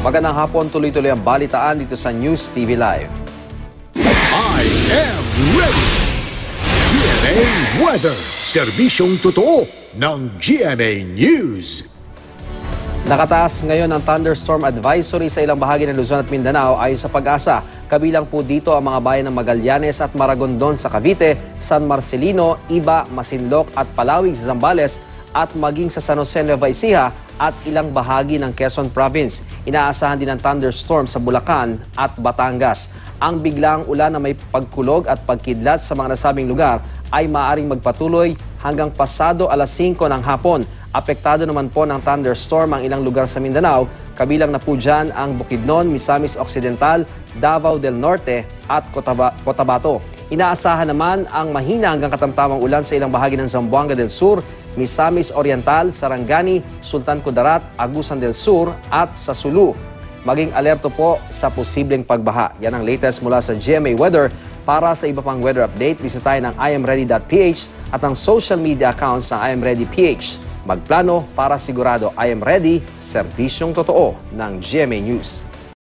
Magandang hapon, tuloy-tuloy ang balitaan dito sa News TV Live. I am ready! GMA Weather, serbisyong totoo ng GMA News. Nakataas ngayon ang thunderstorm advisory sa ilang bahagi ng Luzon at Mindanao ayon sa Pag-asa. Kabilang po dito ang mga bayan ng Magallanes at Maragondon sa Cavite, San Marcelino, Iba, Masinloc at Palawig sa Zambales at maging sa San Jose, Nueva Ecija at ilang bahagi ng Quezon Province. Inaasahan din ang thunderstorm sa Bulacan at Batangas. Ang biglang ulan na may pagkulog at pagkidlat sa mga nasabing lugar ay maaaring magpatuloy hanggang pasado alas 5 ng hapon. Apektado naman po ng thunderstorm ang ilang lugar sa Mindanao. Kabilang na po dyan ang Bukidnon, Misamis Occidental, Davao del Norte at Cotabato. Inaasahan naman ang mahina hanggang katamtamang ulan sa ilang bahagi ng Zamboanga del Sur, Misamis Oriental, Sarangani, Sultan Kudarat, Agusan del Sur at sa Sulu. Maging alerto po sa posibleng pagbaha. Yan ang latest mula sa GMA Weather. Para sa iba pang weather update, bisitahin ang imready.ph at ang social media accounts ng imready.ph. Magplano para sigurado I am ready, serbisyong totoo ng GMA News.